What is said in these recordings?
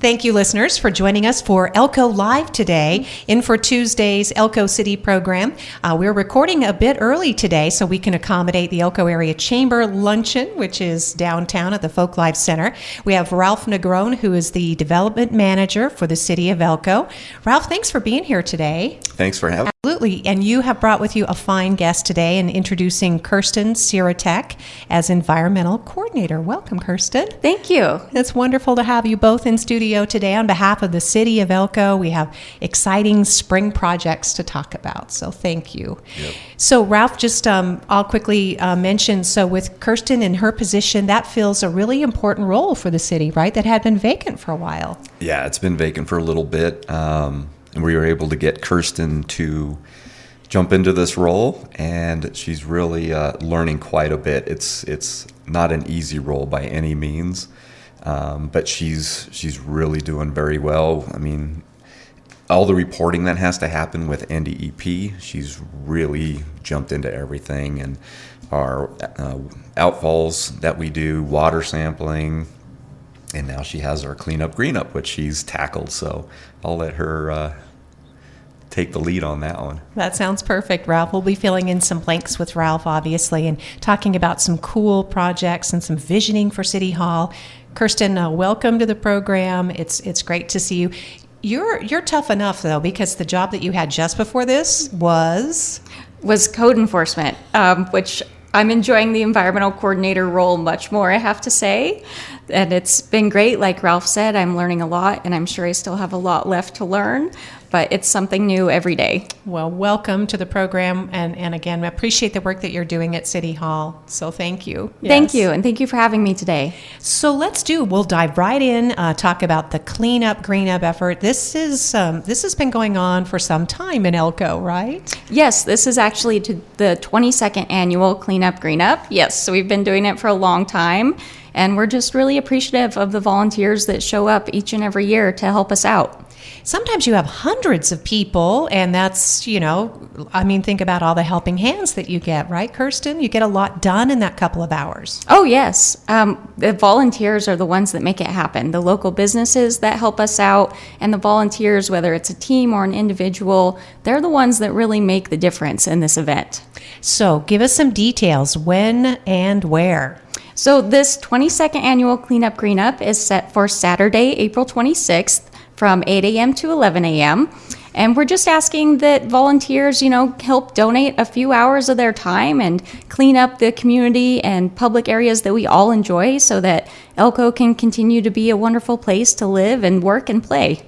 Thank you, listeners, for joining us for Elko Live today, in for Tuesday's Elko City program. We're recording a bit early today so we can accommodate the Elko Area Chamber Luncheon, which is downtown at the Folk Life Center. We have Ralph Negron, who is the Development Manager for the City of Elko. Ralph, thanks for being here today. Thanks for having me. Absolutely. And you have brought with you a fine guest today in introducing Kurstin Sirotek as Environmental Coordinator. Welcome, Kurstin. Thank you. It's wonderful to have you both in studio today. On behalf of the City of Elko, we have exciting spring projects to talk about. So thank you. Yep. So Ralph, just I'll quickly mention, so with Kurstin in her position, that fills a really important role for the city, right? That had been vacant for a while. Yeah, it's been vacant for a little bit. And we were able to get Kurstin to jump into this role, and she's really learning quite a bit. It's not an easy role by any means, but she's really doing very well. I mean, all the reporting that has to happen with NDEP, she's really jumped into everything, and our outfalls that we do, water sampling, and now she has our cleanup, green up, which she's tackled. So I'll let her take the lead on that one. That sounds perfect, Ralph. We'll be filling in some blanks with Ralph, obviously, and talking about some cool projects and some visioning for City Hall. Kurstin, welcome to the program. It's great to see you. You're tough enough, though, because the job that you had just before this was code enforcement, which I'm enjoying the environmental coordinator role much more, I have to say. And it's been great. Like Ralph said, I'm learning a lot, and I'm sure I still have a lot left to learn, but it's something new every day. Well, welcome to the program. And again, I appreciate the work that you're doing at City Hall. So thank you. Thank you. And thank you for having me today. So we'll dive right in, talk about the cleanup, green up effort. This has been going on for some time in Elko, right? Yes, this is actually to the 22nd annual Cleanup Green Up. Yes, so we've been doing it for a long time, and we're just really appreciative of the volunteers that show up each and every year to help us out. Sometimes you have hundreds of people, and that's, think about all the helping hands that you get, right, Kurstin? You get a lot done in that couple of hours. Oh, yes. The volunteers are the ones that make it happen. The local businesses that help us out, and the volunteers, whether it's a team or an individual, they're the ones that really make the difference in this event. So give us some details. When and where? So this 22nd annual Cleanup Green Up is set for Saturday, April 26th from 8 a.m. to 11 a.m. And we're just asking that volunteers, help donate a few hours of their time and clean up the community and public areas that we all enjoy so that Elko can continue to be a wonderful place to live and work and play.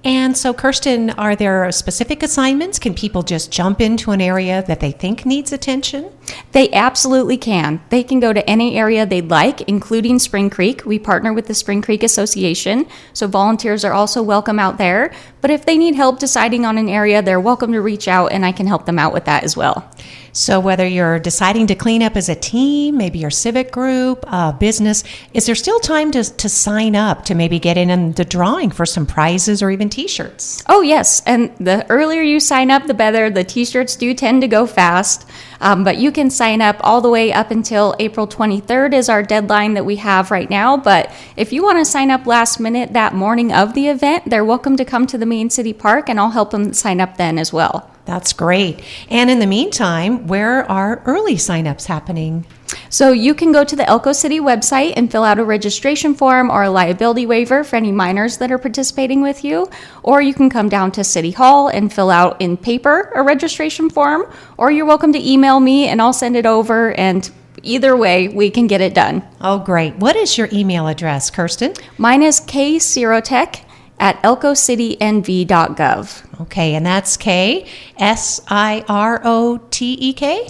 And so, Kurstin, are there specific assignments? Can people just jump into an area that they think needs attention? They absolutely can. They can go to any area they'd like, including Spring Creek. We partner with the Spring Creek Association, so volunteers are also welcome out there. But if they need help deciding on an area, they're welcome to reach out, and I can help them out with that as well. So whether you're deciding to clean up as a team, maybe your civic group, business, is there still time to sign up to maybe get in the drawing for some prizes or even T-shirts? Oh, yes. And the earlier you sign up, the better. The T-shirts do tend to go fast. But you can sign up all the way up until April 23rd is our deadline that we have right now. But if you want to sign up last minute that morning of the event, they're welcome to come to the main city park, and I'll help them sign up then as well. That's great. And in the meantime, where are early signups happening? So you can go to the Elko City website and fill out a registration form or a liability waiver for any minors that are participating with you, or you can come down to City Hall and fill out in paper a registration form, or you're welcome to email me and I'll send it over, and either way, we can get it done. Oh, great. What is your email address, Kurstin? Mine isksirotek@elkocitynv.gov. Okay, and that's K-S-I-R-O-T-E-K?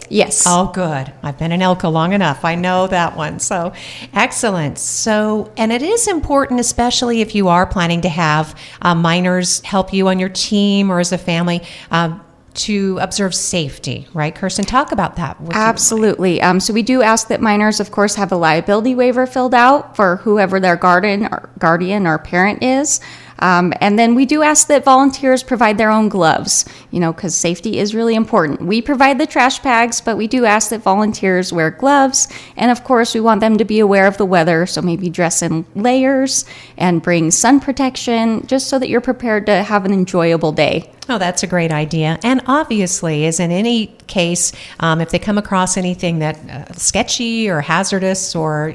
Yes. Oh, good. I've been in Elko long enough. I know that one. So, excellent. So, and it is important, especially if you are planning to have minors help you on your team or as a family, to observe safety, right? Kurstin, talk about that. Absolutely. So we do ask that minors, of course, have a liability waiver filled out for whoever their guardian or parent is. And then we do ask that volunteers provide their own gloves, because safety is really important. We provide the trash bags, but we do ask that volunteers wear gloves. And of course, we want them to be aware of the weather, so maybe dress in layers and bring sun protection, just so that you're prepared to have an enjoyable day. Oh, that's a great idea. And obviously, as in any case, if they come across anything that sketchy or hazardous, or,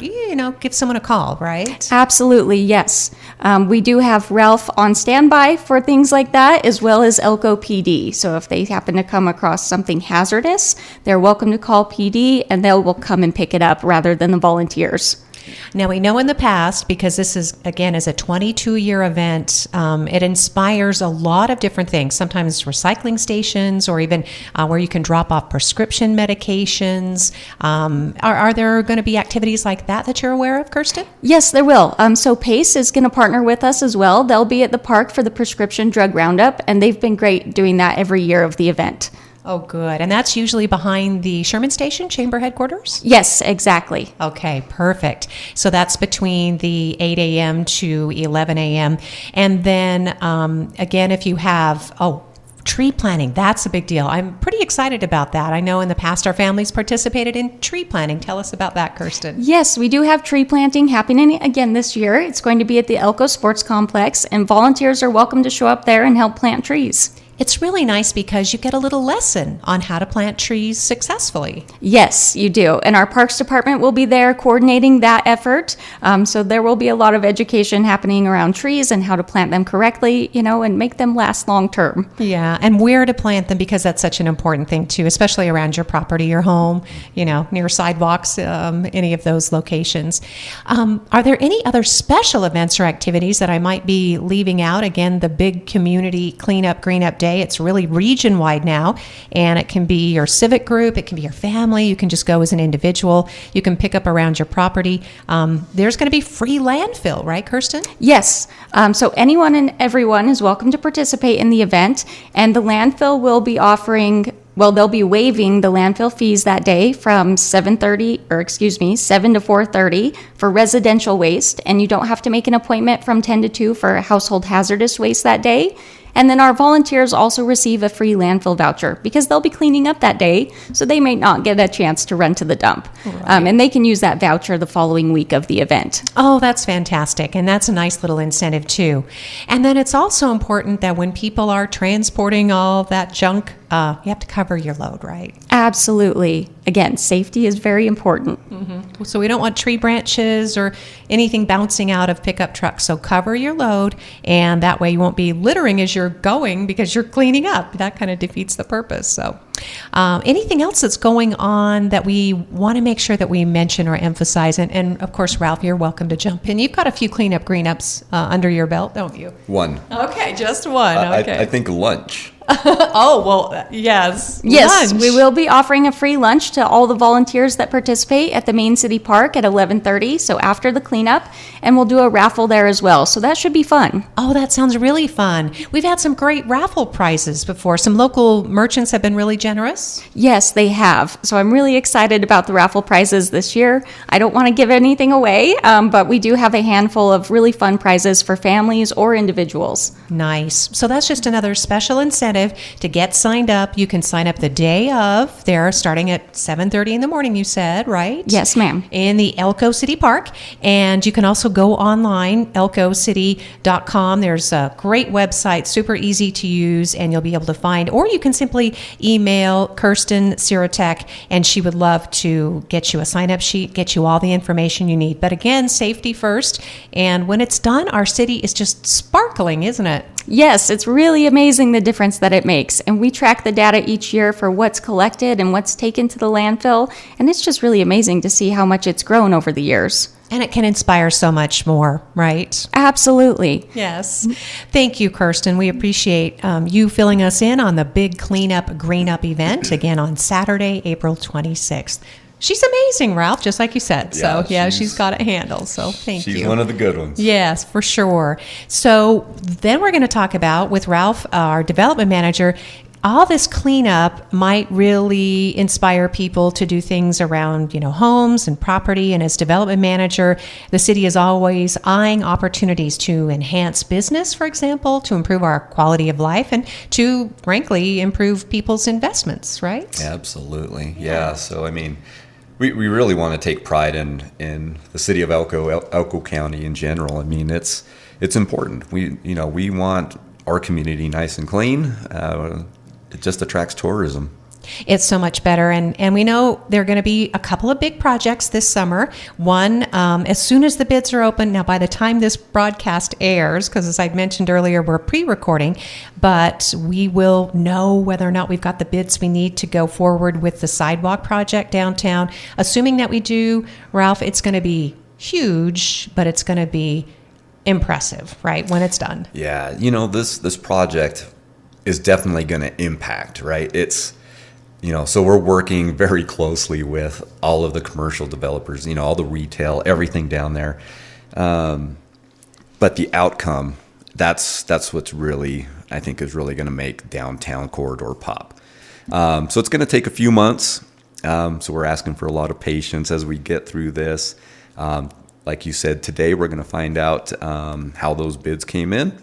give someone a call, right? Absolutely, yes. We do have Ralph on standby for things like that, as well as Elko PD. So if they happen to come across something hazardous, they're welcome to call PD, and they will come and pick it up rather than the volunteers. Now, we know in the past, because this is a 22-year event, it inspires a lot of different things, sometimes recycling stations, or even where you can drop off prescription medications. Are there going to be activities like that you're aware of, Kurstin? Yes, there will. So PACE is going to partner with us as well. They'll be at the park for the prescription drug roundup, and they've been great doing that every year of the event. Oh, good. And that's usually behind the Sherman Station Chamber headquarters? Yes, exactly. Okay, perfect. So that's between the 8 a.m. to 11 a.m. And then, again, if you have, tree planting, that's a big deal. I'm pretty excited about that. I know in the past our families participated in tree planting. Tell us about that, Kurstin. Yes, we do have tree planting happening again this year. It's going to be at the Elko Sports Complex, and volunteers are welcome to show up there and help plant trees. It's really nice because you get a little lesson on how to plant trees successfly. Yes, you do. And our Parks Department will be there coordinating that effort. So there will be a lot of education happening around trees and how to plant them correctly, and make them last long term. Yeah, and where to plant them, because that's such an important thing too, especially around your property, your home, near sidewalks, any of those locations. Are there any other special events or activities that I might be leaving out? Again, the big community cleanup, green up day. It's really region-wide now, and it can be your civic group, it can be your family, you can just go as an individual, you can pick up around your property. There's going to be free landfill, right, Kurstin? Yes, so anyone and everyone is welcome to participate in the event, and the landfill will be they'll be waiving the landfill fees that day from 7 to 4:30 for residential waste, and you don't have to make an appointment from 10 to 2 for household hazardous waste that day. And then our volunteers also receive a free landfill voucher because they'll be cleaning up that day, so they may not get a chance to run to the dump. Right. And they can use that voucher the following week of the event. Oh, that's fantastic. And that's a nice little incentive too. And then it's also important that when people are transporting all that junk, you have to cover your load, right? Absolutely. Again, safety is very important. Mm-hmm. So we don't want tree branches or anything bouncing out of pickup trucks. So cover your load, and that way you won't be littering as you're going because you're cleaning up. That kind of defeats the purpose. So anything else that's going on that we want to make sure that we mention or emphasize? And of course, Ralph, you're welcome to jump in. You've got a few cleanup, green ups under your belt, don't you? One. Okay, just one. Okay. I think lunch. Oh, well, yes. Yes, Lunch. we will be offering a free lunch to all the volunteers that participate at the main city park at 11:30, so after the cleanup, and we'll do a raffle there as well, so that should be fun. Oh, that sounds really fun. We've had some great raffle prizes before. Some local merchants have been really generous. Yes, they have. So I'm really excited about the raffle prizes this year. I don't want to give anything away, but we do have a handful of really fun prizes for families or individuals. Nice. So that's just another special incentive to get signed up. You can sign up the day of. They're starting at 7:30 in the morning, you said, right? Yes, ma'am. In the Elko City Park. And you can also go online, elkocity.com. There's a great website, super easy to use, and you'll be able to find, or you can simply email Kurstin Sirotek, and she would love to get you a sign-up sheet, get you all the information you need. But again, safety first. And when it's done, our city is just sparkling, isn't it? Yes, it's really amazing the difference that it makes. And we track the data each year for what's collected and what's taken to the landfill. And it's just really amazing to see how much it's grown over the years. And it can inspire so much more, right? Absolutely. Yes. Thank you, Kurstin. We appreciate you filling us in on the big Cleanup Green Up event, again on Saturday, April 26th. She's amazing, Ralph, just like you said. So, she's got it handled. So, thank you. She's one of the good ones. Yes, for sure. So, then we're going to talk about, with Ralph, our development manager, all this cleanup might really inspire people to do things around, homes and property. And as development manager, the city is always eyeing opportunities to enhance business, for example, to improve our quality of life, and to, frankly, improve people's investments, right? Absolutely. Yeah. So, I mean, we really want to take pride in the city of Elko County in general. I mean, it's important. We want our community nice and clean. It just attracts tourism. It's so much better. And we know there are going to be a couple of big projects this summer. One, as soon as the bids are open, now by the time this broadcast airs, because as I mentioned earlier, we're pre-recording, but we will know whether or not we've got the bids we need to go forward with the sidewalk project downtown. Assuming that we do, Ralph, it's going to be huge, but it's going to be impressive, right, when it's done. Yeah, this project is definitely going to impact, right? It's, so we're working very closely with all of the commercial developers, all the retail, everything down there. But the outcome, that's what's really, I think, is really going to make downtown corridor pop. So it's going to take a few months. So we're asking for a lot of patience as we get through this. Like you said, today we're going to find out how those bids came in,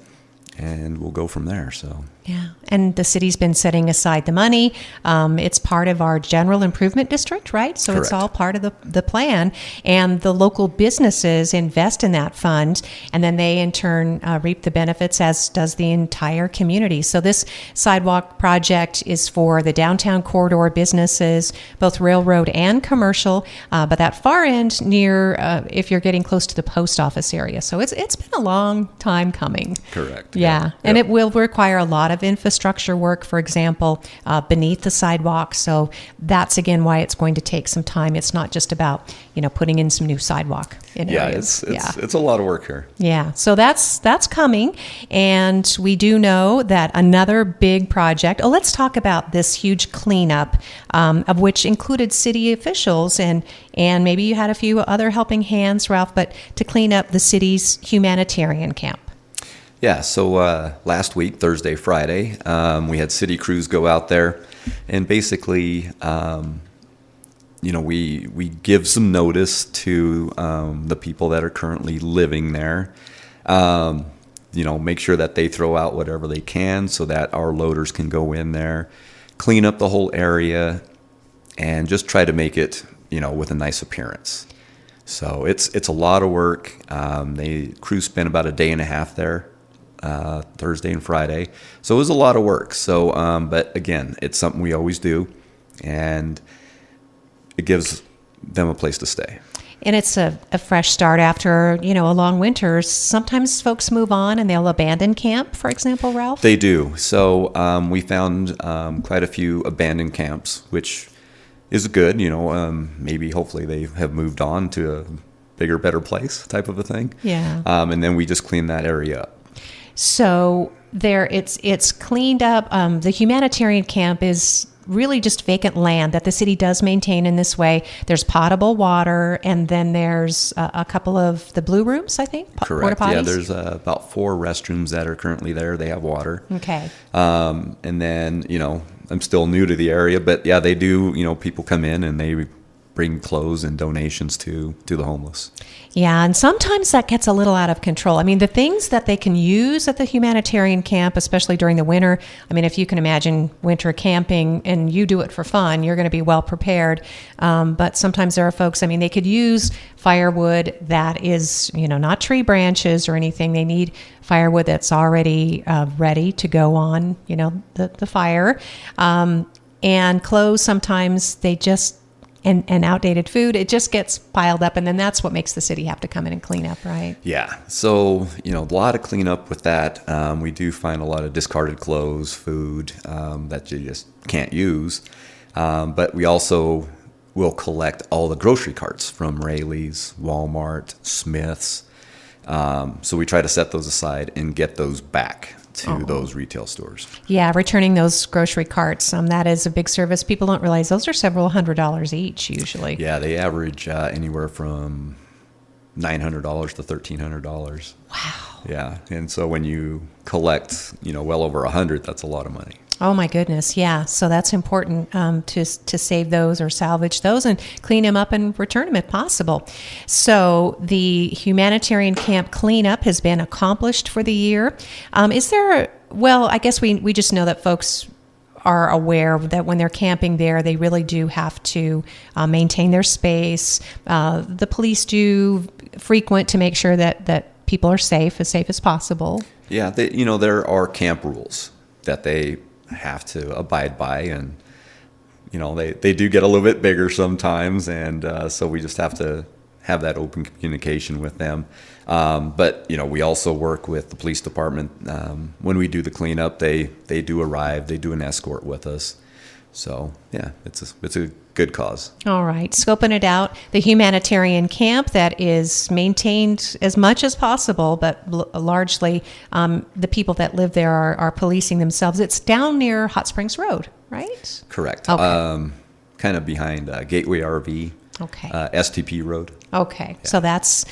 and we'll go from there. So. Yeah, and the city's been setting aside the money. It's part of our general improvement district, right? So It's all part of the plan. And the local businesses invest in that fund, and then they in turn reap the benefits, as does the entire community. So this sidewalk project is for the downtown corridor businesses, both railroad and commercial, but that far end near, if you're getting close to the post office area. So it's been a long time coming. Correct. Yeah, and it will require a lot of infrastructure work, for example, beneath the sidewalk. So that's again why it's going to take some time. It's not just about putting in some new sidewalk in areas. It's a lot of work here. Yeah, so that's coming, and we do know that another big project. Oh, let's talk about this huge cleanup, of which included city officials and maybe you had a few other helping hands, Ralph, but to clean up the city's humanitarian camp. Yeah, so last week, Thursday, Friday, we had city crews go out there, and basically, we give some notice to the people that are currently living there. Make sure that they throw out whatever they can so that our loaders can go in there, clean up the whole area, and just try to make it, with a nice appearance. So it's a lot of work. Crews spent about a day and a half there. Thursday and Friday. So it was a lot of work. So, but again, it's something we always do, and it gives them a place to stay. And it's a fresh start after, a long winter. Sometimes folks move on and they'll abandon camp, for example, Ralph? They do. So we found quite a few abandoned camps, which is good. Maybe hopefully they have moved on to a bigger, better place type of a thing. Yeah. And then we just clean that area up. So it's cleaned up. The humanitarian camp is really just vacant land that the city does maintain in this way. There's potable water, and then there's a couple of the blue rooms, I think. Correct. Porta potties? Yeah, there's about 4 restrooms that are currently there. They have water. Okay. And then, I'm still new to the area, but yeah, they do, people come in and they bring clothes and donations to the homeless. Yeah, and sometimes that gets a little out of control. I mean, the things that they can use at the humanitarian camp, especially during the winter, I mean, if you can imagine winter camping and you do it for fun, you're going to be well prepared. But sometimes there are folks, I mean, they could use firewood that is, not tree branches or anything. They need firewood that's already ready to go on, the fire. And clothes, sometimes they just and outdated food, it just gets piled up, and then that's what makes the city have to come in and clean up, right? Yeah. So, a lot of cleanup with that. We do find a lot of discarded clothes, food that you just can't use. But we also will collect all the grocery carts from Rayleigh's, Walmart, Smith's. So we try to set those aside and get those back to those retail stores. Yeah, returning those grocery carts, that is a big service. People don't realize those are several $100s each usually. Yeah, they average anywhere from $900 to $1,300. Wow. Yeah, and so when you collect, well over 100, that's a lot of money. Oh my goodness, yeah. So that's important to save those or salvage those and clean them up and return them if possible. So the humanitarian camp cleanup has been accomplished for the year. Is there? Well, I guess we just know that folks are aware that when they're camping there, they really do have to maintain their space. The police do frequent to make sure that people are safe as possible. Yeah, there are camp rules that they have to abide by, and they do get a little bit bigger sometimes, and so we just have to have that open communication with them. But we also work with the police department when we do the cleanup. They do arrive, they do an escort with us. So yeah, it's a good cause. All right, scoping it out. The humanitarian camp that is maintained as much as possible, but largely the people that live there are policing themselves. It's down near Hot Springs Road, right? Correct. Okay. Kind of behind Gateway RV. Okay. STP Road. Okay, yeah. So that's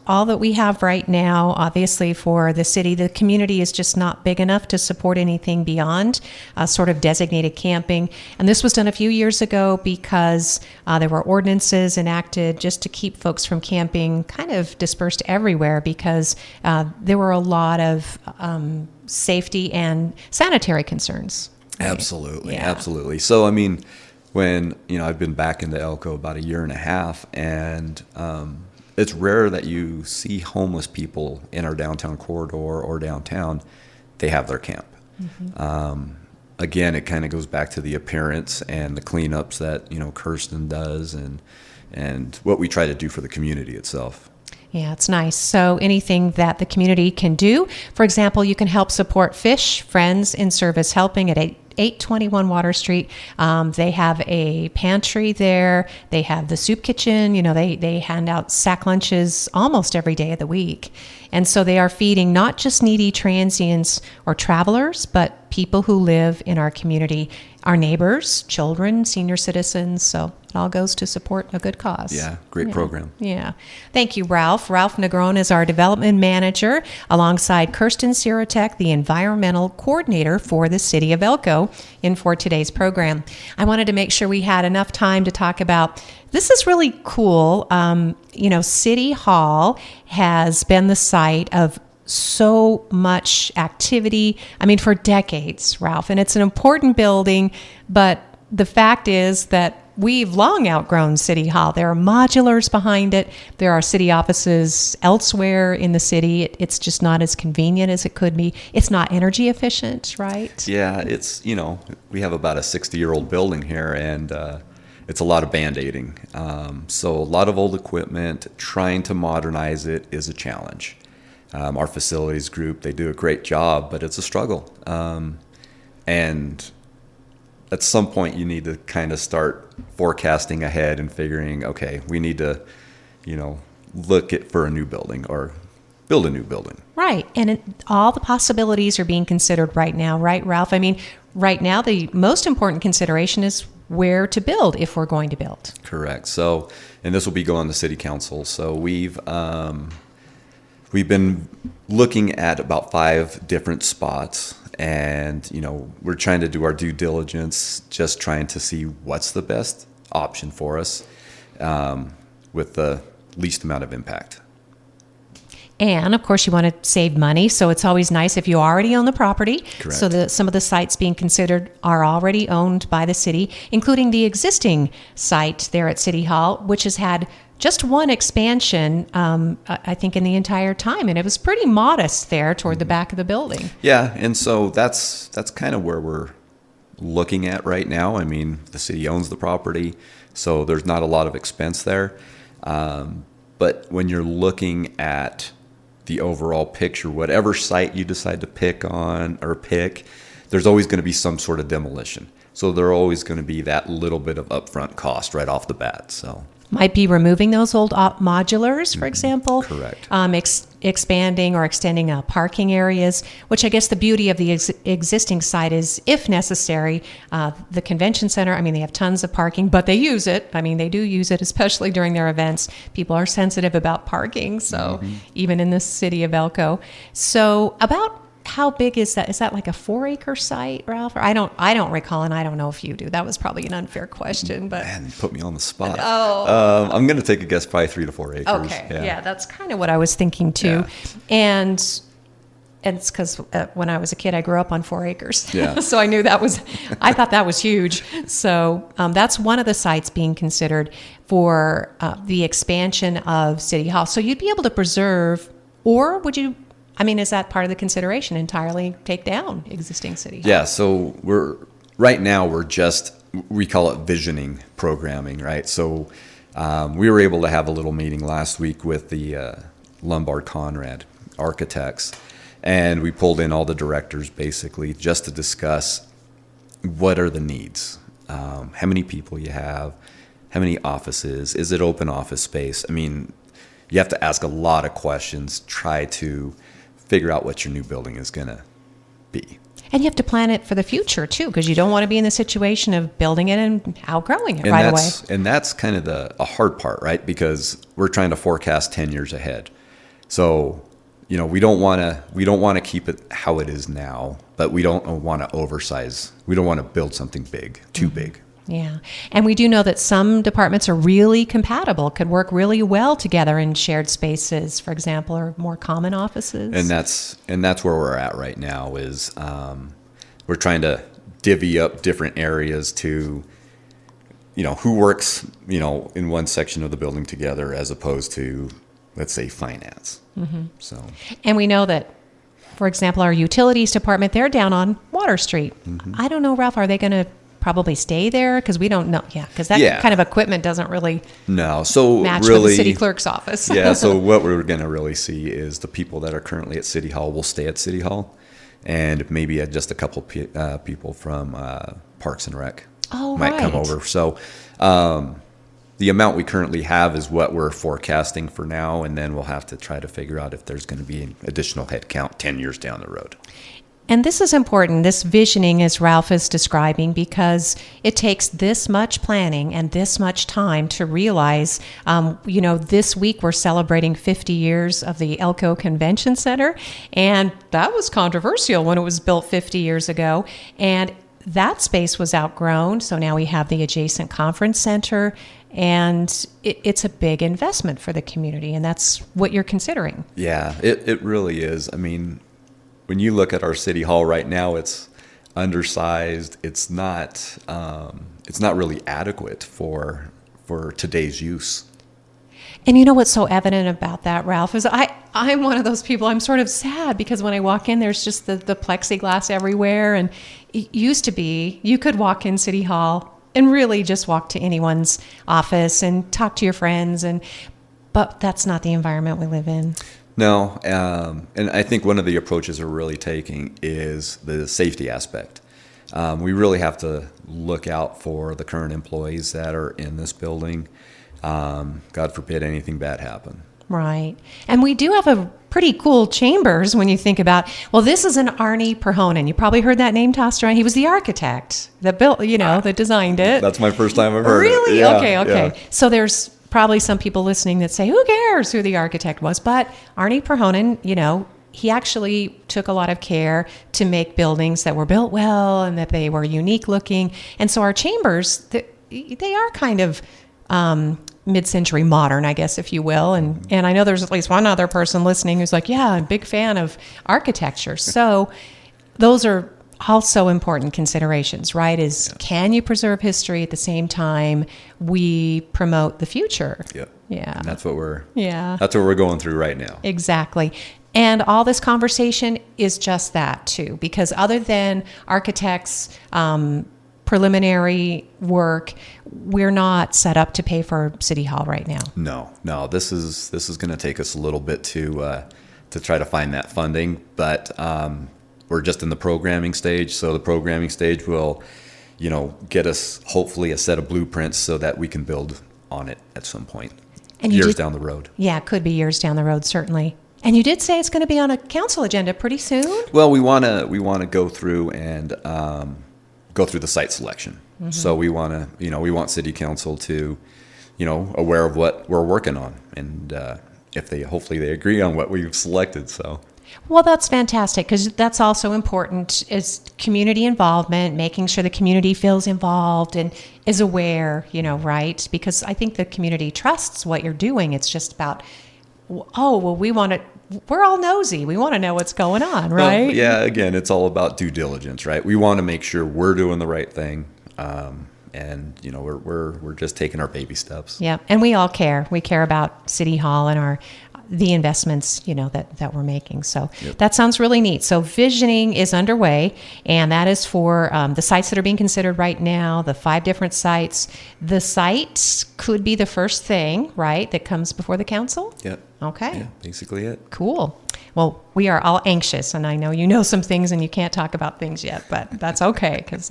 all that we have right now. Obviously, for the city, the community is just not big enough to support anything beyond sort of designated camping. And this was done a few years ago because there were ordinances enacted just to keep folks from camping kind of dispersed everywhere because there were a lot of safety and sanitary concerns. Right? Absolutely, Yeah. absolutely. So, I mean, when, I've been back into Elko about a year and a half, and it's rare that you see homeless people in our downtown corridor or downtown. They have their camp. Mm-hmm. Again, it kind of goes back to the appearance and the cleanups that, Kurstin does and what we try to do for the community itself. Yeah, it's nice. So anything that the community can do, for example, you can help support Fish Friends in Service Helping at 821 Water Street. They have a pantry there. They have the soup kitchen. They hand out sack lunches almost every day of the week. And so they are feeding not just needy transients or travelers, but people who live in our community, our neighbors, children, senior citizens. So it all goes to support a good cause. Yeah, great program. Yeah. Thank you, Ralph. Ralph Negron is our Development Manager, alongside Kurstin Sirotek, the Environmental Coordinator for the City of Elko, in for today's program. I wanted to make sure we had enough time to talk about, this is really cool. City Hall has been the site of so much activity, for decades, Ralph, and it's an important building, but the fact is that we've long outgrown City Hall. There are modulars behind it. There are city offices elsewhere in the city. It's just not as convenient as it could be. It's not energy efficient, right? Yeah, it's, we have about a 60-year-old building here, and it's a lot of band-aiding. So a lot of old equipment. Trying to modernize it is a challenge. Our facilities group, they do a great job, but it's a struggle. And at some point, you need to kind of start forecasting ahead and figuring, okay, we need to, look for a new building or build a new building. Right. And all the possibilities are being considered right now, right, Ralph? Right now, the most important consideration is where to build if we're going to build. Correct. So, and this will be going to City Council. So we've been looking at about 5 different spots, and we're trying to do our due diligence, just trying to see what's the best option for us with the least amount of impact. And of course, you want to save money, so it's always nice if you already own the property. Correct. So some of the sites being considered are already owned by the city, including the existing site there at City Hall, which has had just one expansion, I think, in the entire time, and it was pretty modest there toward the back of the building. Yeah, and so that's kind of where we're looking at right now. The city owns the property, so there's not a lot of expense there. But when you're looking at the overall picture, whatever site you decide to pick, there's always going to be some sort of demolition. So there's always going to be that little bit of upfront cost right off the bat. So Might be removing those old modulars, for example. Correct. Expanding or extending parking areas, which I guess the beauty of the existing site is, if necessary, the convention center, they have tons of parking, but they use it. They do use it, especially during their events. People are sensitive about parking, so even in the city of Elko. So about how big is that? Is that like a 4-acre site, Ralph? Or I don't recall, and I don't know if you do. That was probably an unfair question, but Man, you put me on the spot. Oh. I'm going to take a guess, probably 3 to 4 acres. okay, yeah, that's kind of what I was thinking too, and it's because when I was a kid, I grew up on 4 acres, Yeah. so I knew I thought that was huge. So that's one of the sites being considered for the expansion of City Hall. So you'd be able to preserve, or would you? I mean, is that part of the consideration? Entirely take down existing City Hall? Yeah, so right now we call it visioning programming, right? So we were able to have a little meeting last week with the Lombard Conrad architects, and we pulled in all the directors basically just to discuss what are the needs, how many people you have, how many offices, is it open office space? I mean, you have to ask a lot of questions, try to figure out what your new building is going to be. And you have to plan it for the future too, because you don't want to be in the situation of building it and outgrowing it right away. And that's kind of a hard part, right? Because we're trying to forecast 10 years ahead. So, we don't want to keep it how it is now, but we don't want to oversize. We don't want to build something big, too big. Yeah. And we do know that some departments are really compatible, could work really well together in shared spaces, for example, or more common offices. And that's where we're at right now is we're trying to divvy up different areas to, who works, in one section of the building together as opposed to, let's say, finance. Mm-hmm. So. And we know that, for example, our utilities department, they're down on Water Street. Mm-hmm. I don't know, Ralph, are they going to probably stay there? Because we don't know. Yeah, because that kind of equipment doesn't really match with the city clerk's office. Yeah, so what we're going to really see is the people that are currently at City Hall will stay at City Hall, and maybe just a couple people from Parks and Rec might come over. So the amount we currently have is what we're forecasting for now, and then we'll have to try to figure out if there's going to be an additional headcount 10 years down the road. And this is important, this visioning, as Ralph is describing, because it takes this much planning and this much time to realize, this week we're celebrating 50 years of the Elko Convention Center, and that was controversial when it was built 50 years ago. And that space was outgrown, so now we have the adjacent conference center, and it's a big investment for the community, and that's what you're considering. Yeah, it really is. I mean, when you look at our City Hall right now, it's undersized. It's not really adequate for today's use. And you know what's so evident about that, Ralph, is I'm one of those people, I'm sort of sad because when I walk in, there's just the plexiglass everywhere. And it used to be, you could walk in City Hall and really just walk to anyone's office and talk to your friends. But that's not the environment we live in. No, and I think one of the approaches we're really taking is the safety aspect. We really have to look out for the current employees that are in this building. God forbid anything bad happen. Right. And we do have a pretty cool chambers when you think about, well, this is an Arnie Perhonen. You probably heard that name tossed around. He was the architect that built, that designed it. That's my first time I've heard it. Really? Yeah, okay. Yeah. So there's probably some people listening that say, who cares who the architect was? But Arnie Perhonen, he actually took a lot of care to make buildings that were built well and that they were unique looking. And so our chambers, they are kind of mid-century modern, I guess, if you will. And I know there's at least one other person listening who's like, yeah, I'm a big fan of architecture. So those are also important considerations, right? Can you preserve history at the same time we promote the future? Yep. Yeah. And that's what we're going through right now. Exactly. And all this conversation is just that too, because other than architects' preliminary work, we're not set up to pay for City Hall right now. No. This is going to take us a little bit to try to find that funding, but we're just in the programming stage. So the programming stage will, get us hopefully a set of blueprints so that we can build on it at some point. And years down the road. Yeah, it could be years down the road, certainly. And you did say it's going to be on a council agenda pretty soon? Well, we want to go through and go through the site selection. Mm-hmm. So we want city council to, aware of what we're working on, and hopefully they agree on what we've selected. So. Well, that's fantastic because that's also important is community involvement, making sure the community feels involved and is aware, right? Because I think the community trusts what you're doing. It's just about, oh, well, we're all nosy. We want to know what's going on, right? Well, yeah, again, it's all about due diligence, right? We want to make sure we're doing the right thing. And we're just taking our baby steps. Yeah, and we all care. We care about City Hall and the investments, that we're making. So That sounds really neat. So visioning is underway, and that is for the sites that are being considered right now, the 5 different sites. The sites could be the first thing, right, that comes before the council? Yep. Okay. Yeah, basically it. Cool. Well, we are all anxious, and I know you know some things and you can't talk about things yet, but that's okay because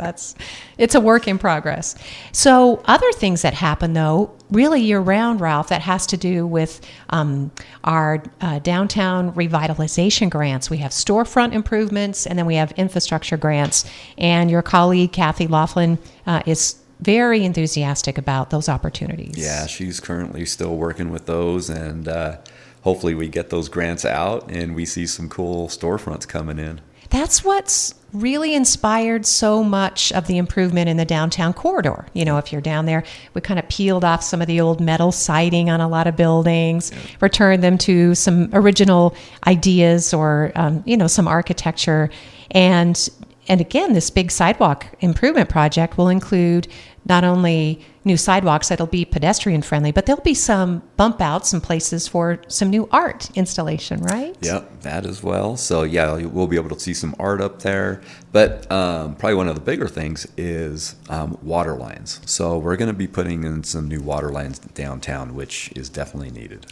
it's a work in progress. So other things that happen, though, really year-round, Ralph, that has to do with our downtown revitalization grants. We have storefront improvements, and then we have infrastructure grants. And your colleague, Kathy Laughlin, is very enthusiastic about those opportunities. Yeah, she's currently still working with those, and hopefully we get those grants out and we see some cool storefronts coming in. That's what's really inspired so much of the improvement in the downtown corridor. If you're down there, we kind of peeled off some of the old metal siding on a lot of buildings, returned them to some original ideas or, some architecture. And again, this big sidewalk improvement project will include not only new sidewalks that'll be pedestrian friendly, but there'll be some bump outs and places for some new art installation, right? Yep, that as well. So yeah, we'll be able to see some art up there. But probably one of the bigger things is water lines. So we're going to be putting in some new water lines downtown, which is definitely needed.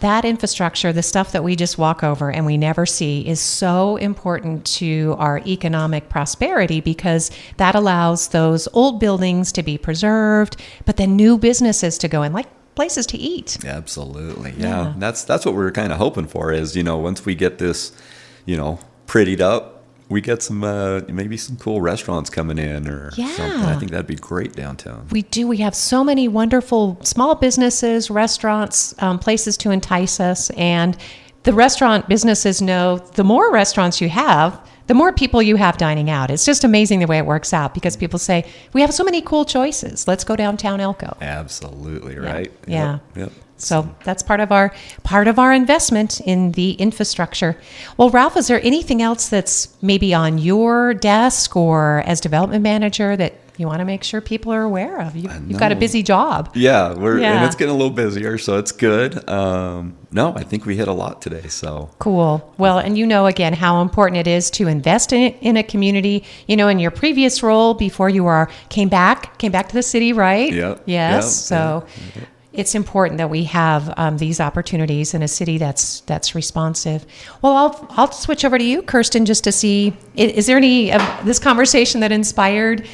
That infrastructure, the stuff that we just walk over and we never see, is so important to our economic prosperity because that allows those old buildings to be preserved, but then new businesses to go in, like places to eat. Absolutely. Yeah. That's what we're kind of hoping for is, once we get this, prettied up, we get some maybe some cool restaurants coming in or something. I think that'd be great downtown. We do. We have so many wonderful small businesses, restaurants, places to entice us. And the restaurant businesses know the more restaurants you have, the more people you have dining out. It's just amazing the way it works out because people say, we have so many cool choices. Let's go downtown Elko. Absolutely, right? Yeah. Yep. So that's part of our investment in the infrastructure. Well, Ralph, is there anything else that's maybe on your desk or as development manager that you want to make sure people are aware of? You've got a busy job. Yeah, and it's getting a little busier, so it's good. No, I think we hit a lot today. So cool. Well, and again how important it is to invest in a community. In your previous role before you came back to the city, right? Yeah. Yes. So. Yeah. It's important that we have these opportunities in a city that's responsive. Well, I'll switch over to you, Kurstin, just to see, is there any of this conversation that inspired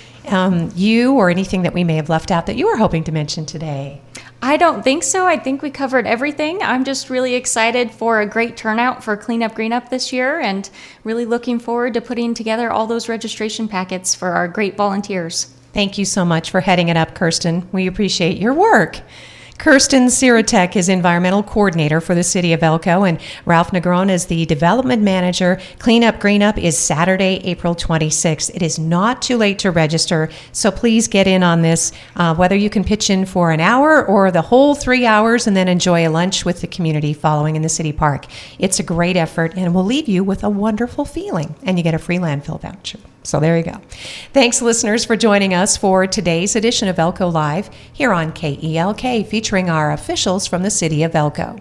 you or anything that we may have left out that you were hoping to mention today? I don't think so. I think we covered everything. I'm just really excited for a great turnout for Cleanup Green Up this year and really looking forward to putting together all those registration packets for our great volunteers. Thank you so much for heading it up, Kurstin. We appreciate your work. Kurstin Sirotek is Environmental Coordinator for the City of Elko, and Ralph Negron is the Development Manager. Cleanup Green Up is Saturday, April 26th. It is not too late to register, so please get in on this, whether you can pitch in for an hour or the whole 3 hours and then enjoy a lunch with the community following in the city park. It's a great effort and will leave you with a wonderful feeling, and you get a free landfill voucher. So there you go. Thanks, listeners, for joining us for today's edition of Elko Live here on KELK, featuring our officials from the City of Elko.